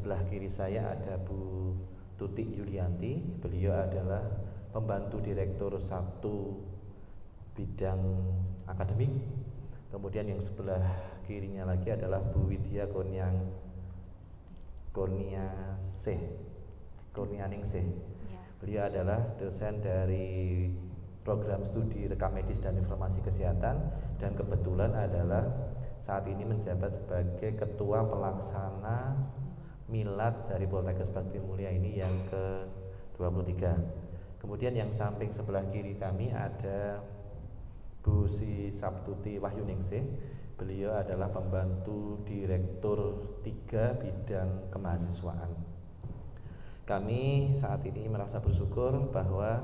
sebelah kiri saya ada Bu Tutik Yulianti. Beliau adalah pembantu direktur 1 bidang akademik. Kemudian yang sebelah kirinya lagi adalah Bu Widya Kurnianingsih. Beliau adalah dosen dari program studi rekam medis dan informasi kesehatan, dan kebetulan adalah saat ini menjabat sebagai ketua pelaksana milad dari Poltekkes Bakti Mulia ini yang ke-23. Kemudian yang samping sebelah kiri kami ada Bu Si Sabtuti Wahyuningsih. Beliau adalah pembantu direktur 3 bidang kemahasiswaan. Kami saat ini merasa bersyukur bahwa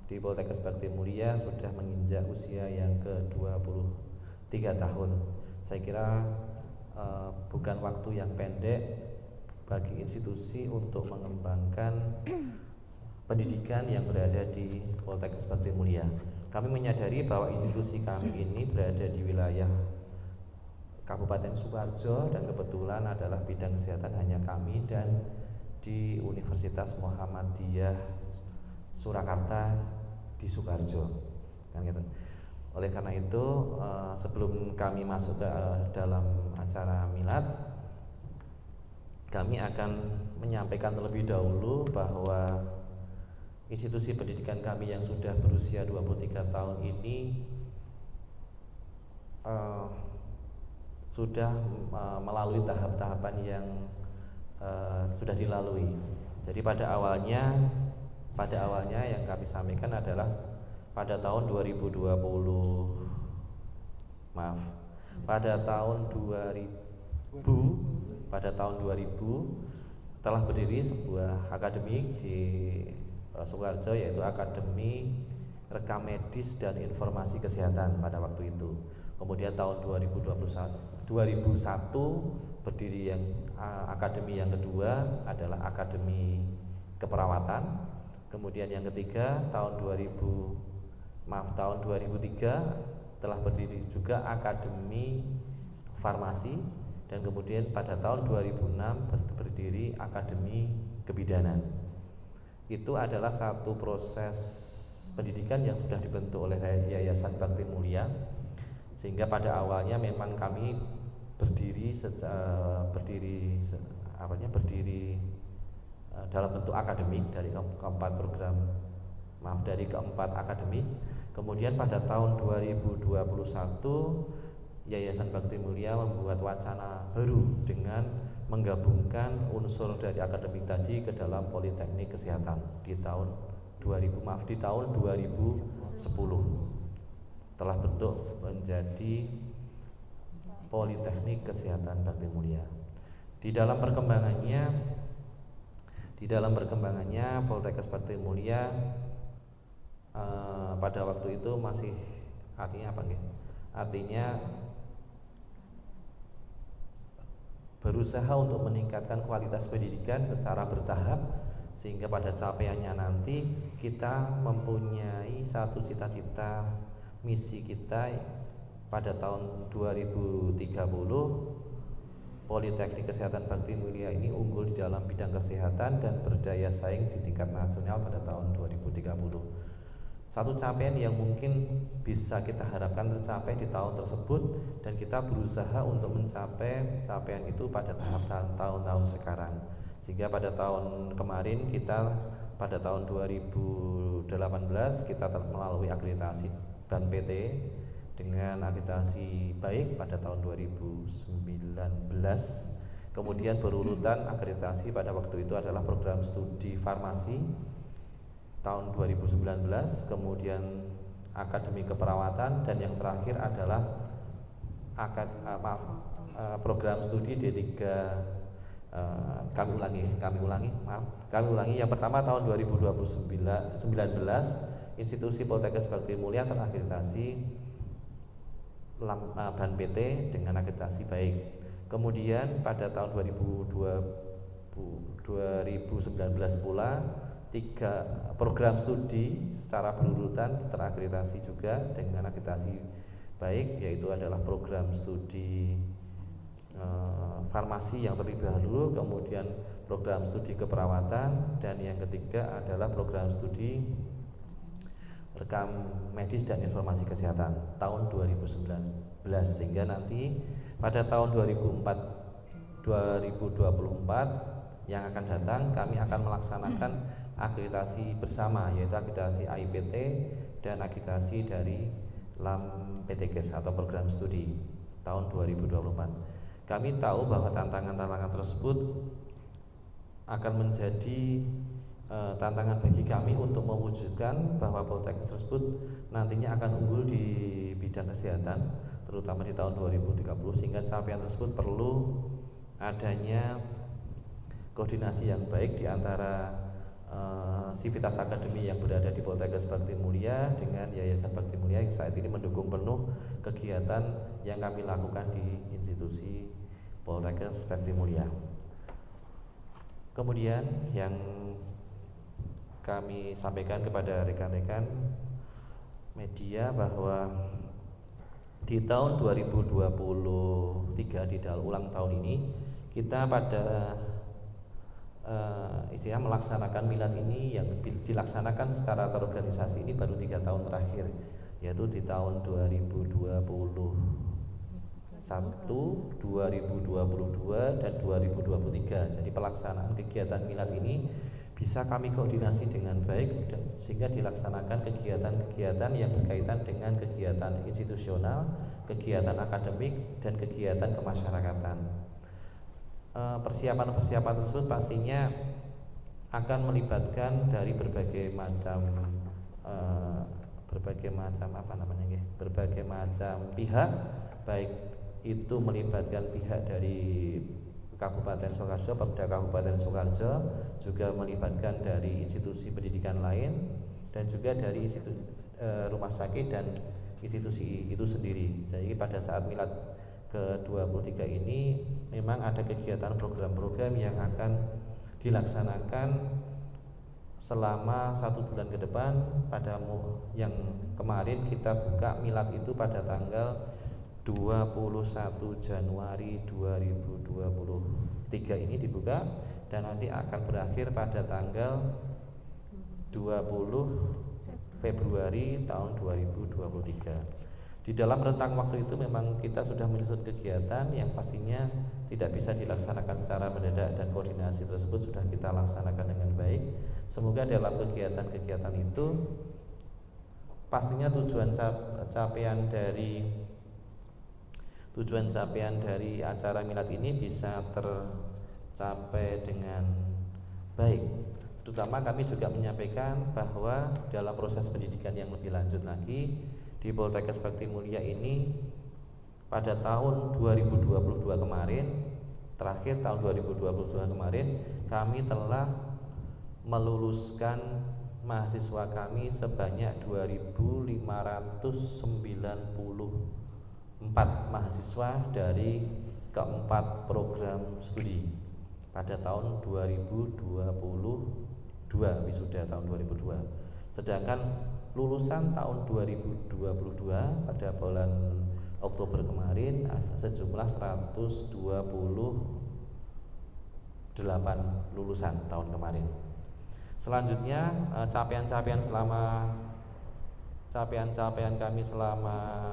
di Poltekkes Bakti Mulia sudah menginjak usia yang ke-23 tahun. Saya kira bukan waktu yang pendek bagi institusi untuk mengembangkan pendidikan yang berada di Poltekkes Bakti Mulia. Kami menyadari bahwa institusi kami ini berada di wilayah Kabupaten Sukoharjo, dan kebetulan adalah bidang kesehatan hanya kami dan di Universitas Muhammadiyah Surakarta di Sukoharjo, kan gitu. Oleh karena itu, sebelum kami masuk ke dalam acara milad, kami akan menyampaikan terlebih dahulu bahwa institusi pendidikan kami yang sudah berusia 23 tahun ini sudah melalui tahap-tahapan yang sudah dilalui. Jadi pada awalnya yang kami sampaikan adalah pada tahun 2000 telah berdiri sebuah akademik di Sukoharjo, yaitu Akademi Rekam Medis dan Informasi Kesehatan pada waktu itu. Kemudian tahun 2001 berdiri yang akademi yang kedua adalah Akademi Keperawatan. Kemudian yang ketiga tahun 2003 telah berdiri juga Akademi Farmasi, dan kemudian pada tahun 2006 berdiri Akademi Kebidanan. Itu adalah satu proses pendidikan yang sudah dibentuk oleh Yayasan Bakti Mulia, sehingga pada awalnya memang kami berdiri dalam bentuk akademik dari keempat akademik. Kemudian pada tahun 2021 Yayasan Bakti Mulia membuat wacana baru dengan menggabungkan unsur dari akademik tadi ke dalam Politeknik Kesehatan di tahun 2010 telah bentuk menjadi Politeknik Kesehatan Bakti Mulia. Di dalam perkembangannya Poltekkes Bakti Mulia pada waktu itu masih artinya berusaha untuk meningkatkan kualitas pendidikan secara bertahap, sehingga pada capaiannya nanti kita mempunyai satu cita-cita misi kita pada tahun 2030 Politeknik Kesehatan Bakti Mulia ini unggul di dalam bidang kesehatan dan berdaya saing di tingkat nasional pada tahun 2030. Satu capaian yang mungkin bisa kita harapkan tercapai di tahun tersebut, dan kita berusaha untuk mencapai capaian itu pada tahun-tahun sekarang. Sehingga pada tahun kemarin pada tahun 2018 kita melalui akreditasi BAN PT dengan akreditasi baik pada tahun 2019. Kemudian berurutan akreditasi pada waktu itu adalah program studi farmasi tahun 2019, kemudian Akademi Keperawatan, dan yang terakhir adalah program studi D3. Kami ulangi. Yang pertama tahun 2019 institusi Poltekkes Bakti Mulia terakreditasi BAN PT dengan akreditasi baik. Kemudian pada tahun 2019 pula 3 program studi secara berurutan terakreditasi juga dengan akreditasi baik, yaitu adalah program studi farmasi yang terlebih dahulu, kemudian program studi keperawatan, dan yang ketiga adalah program studi rekam medis dan informasi kesehatan tahun 2019, sehingga nanti pada tahun 2024 yang akan datang kami akan melaksanakan akreditasi bersama, yaitu akreditasi AIPT dan akreditasi dari LAM PTKes atau program studi tahun 2024. Kami tahu bahwa tantangan-tantangan tersebut akan menjadi tantangan bagi kami untuk mewujudkan bahwa Poltekkes tersebut nantinya akan unggul di bidang kesehatan, terutama di tahun 2030, sehingga capaian tersebut perlu adanya koordinasi yang baik di antara sivitas akademi yang berada di Poltekkes Bakti Mulia dengan Yayasan Bakti Mulia yang saat ini mendukung penuh kegiatan yang kami lakukan di institusi Poltekkes Bakti Mulia. Kemudian yang kami sampaikan kepada rekan-rekan media bahwa di tahun 2023 di dalam ulang tahun ini kita pada istilah melaksanakan milad ini yang dilaksanakan secara terorganisasi ini baru 3 tahun terakhir, yaitu di tahun 2021, 2022 dan 2023. Jadi pelaksanaan kegiatan milad ini bisa kami koordinasi dengan baik sehingga dilaksanakan kegiatan-kegiatan yang berkaitan dengan kegiatan institusional, kegiatan akademik, dan kegiatan kemasyarakatan. Persiapan-persiapan tersebut pastinya akan melibatkan dari berbagai macam pihak, baik itu melibatkan pihak dari Kabupaten Sukoharjo, Pemda Kabupaten Sukoharjo, juga melibatkan dari institusi pendidikan lain dan juga dari rumah sakit dan institusi itu sendiri. Jadi pada saat milad ke-23 ini memang ada kegiatan program-program yang akan dilaksanakan selama 1 bulan ke depan. Pada yang kemarin kita buka milad itu pada tanggal 21 Januari 2023 ini dibuka dan nanti akan berakhir pada tanggal 20 Februari tahun 2023. Di dalam rentang waktu itu memang kita sudah menyusun kegiatan yang pastinya tidak bisa dilaksanakan secara mendadak dan koordinasi tersebut sudah kita laksanakan dengan baik. Semoga dalam kegiatan-kegiatan itu pastinya tujuan capaian dari acara milad ini bisa tercapai dengan baik. Terutama kami juga menyampaikan bahwa dalam proses pendidikan yang lebih lanjut lagi di Poltekkes Bakti Mulia ini pada tahun 2022 kemarin, terakhir tahun 2022 kemarin kami telah meluluskan mahasiswa kami sebanyak 2.594 mahasiswa dari keempat program studi pada tahun 2022, wisuda tahun 2002. Sedangkan lulusan tahun 2022 pada bulan Oktober kemarin sejumlah 128 lulusan tahun kemarin. Selanjutnya capaian kami selama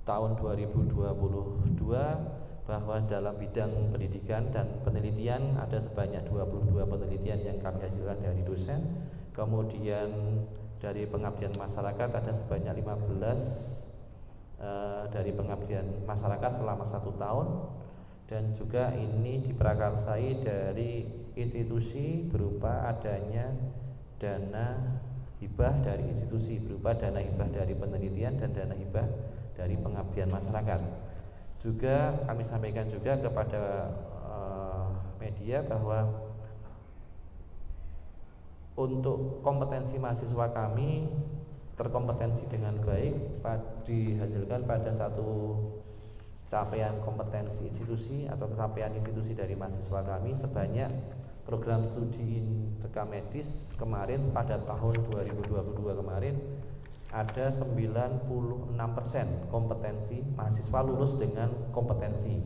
tahun 2022 bahwa dalam bidang pendidikan dan penelitian ada sebanyak 22 penelitian yang kami hasilkan dari dosen. Kemudian dari pengabdian masyarakat ada sebanyak 15 dari pengabdian masyarakat selama 1 tahun. Dan juga ini diprakarsai dari institusi berupa adanya dana hibah dari institusi, berupa dana hibah dari penelitian dan dana hibah dari pengabdian masyarakat. Juga kami sampaikan juga kepada media bahwa untuk kompetensi mahasiswa kami terkompetensi dengan baik dihasilkan pada satu capaian kompetensi institusi atau capaian institusi dari mahasiswa kami sebanyak program studi rekam medis kemarin pada tahun 2022 kemarin ada 96% kompetensi mahasiswa lulus dengan kompetensi,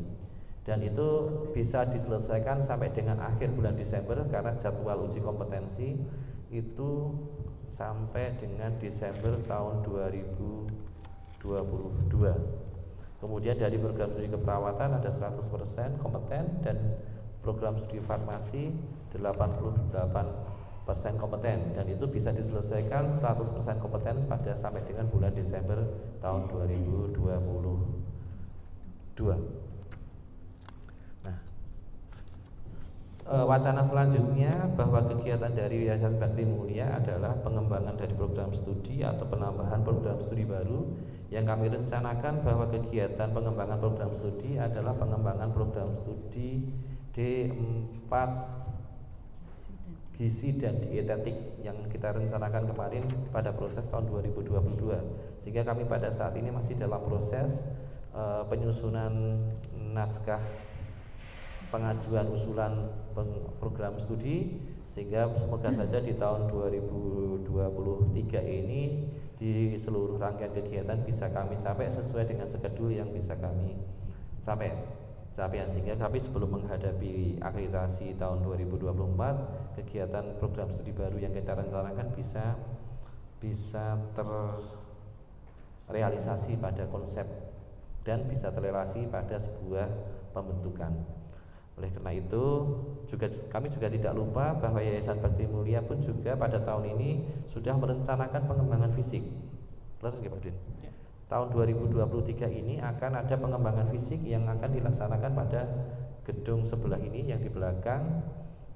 dan itu bisa diselesaikan sampai dengan akhir bulan Desember karena jadwal uji kompetensi itu sampai dengan Desember tahun 2022. Kemudian dari program studi keperawatan ada 100% kompeten, dan program studi farmasi 88% kompeten, dan itu bisa diselesaikan 100% kompeten pada sampai dengan bulan Desember tahun 2022. Nah, wacana selanjutnya bahwa kegiatan dari Yayasan Bakti Mulia adalah pengembangan dari program studi atau penambahan program studi baru. Yang kami rencanakan bahwa kegiatan pengembangan program studi adalah pengembangan program studi D4 gizi dan dietetik yang kita rencanakan kemarin pada proses tahun 2022, sehingga kami pada saat ini masih dalam proses penyusunan naskah pengajuan usulan program studi, sehingga semoga saja di tahun 2023 ini di seluruh rangkaian kegiatan bisa kami capai sesuai dengan skedul yang bisa kami capai, sehingga kami sebelum menghadapi akreditasi tahun 2024, kegiatan program studi baru yang kita rencanakan bisa terrealisasi pada konsep dan bisa terrealisasi pada sebuah pembentukan. Oleh karena itu kami juga tidak lupa bahwa Yayasan Bakti Mulia pun juga pada tahun ini sudah merencanakan pengembangan fisik. Jelas nggih Pak Din? Tahun 2023 ini akan ada pengembangan fisik yang akan dilaksanakan pada gedung sebelah ini yang di belakang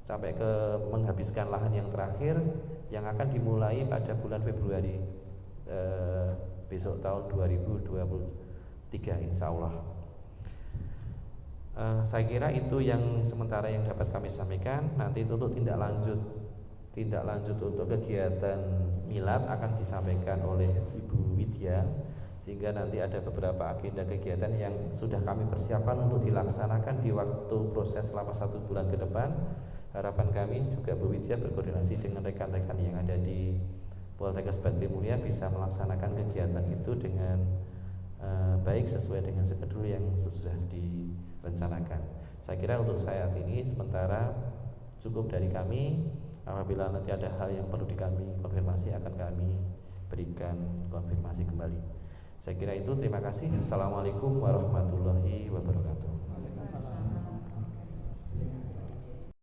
sampai ke menghabiskan lahan yang terakhir yang akan dimulai pada bulan Februari besok tahun 2023 insya Allah. Saya kira itu yang sementara yang dapat kami sampaikan. Nanti untuk tindak lanjut untuk kegiatan milad akan disampaikan oleh Ibu Widya, sehingga nanti ada beberapa agenda kegiatan yang sudah kami persiapkan untuk dilaksanakan di waktu proses selama 1 bulan ke depan. Harapan kami juga Bu Widya berkoordinasi dengan rekan-rekan yang ada di Poltekkes Bakti Mulia bisa melaksanakan kegiatan itu dengan baik sesuai dengan skedul yang sudah direncanakan. Saya kira untuk saat ini sementara cukup dari kami. Apabila nanti ada hal yang perlu kami konfirmasi akan kami berikan konfirmasi kembali. Saya kira itu, terima kasih. Assalamualaikum warahmatullahi wabarakatuh.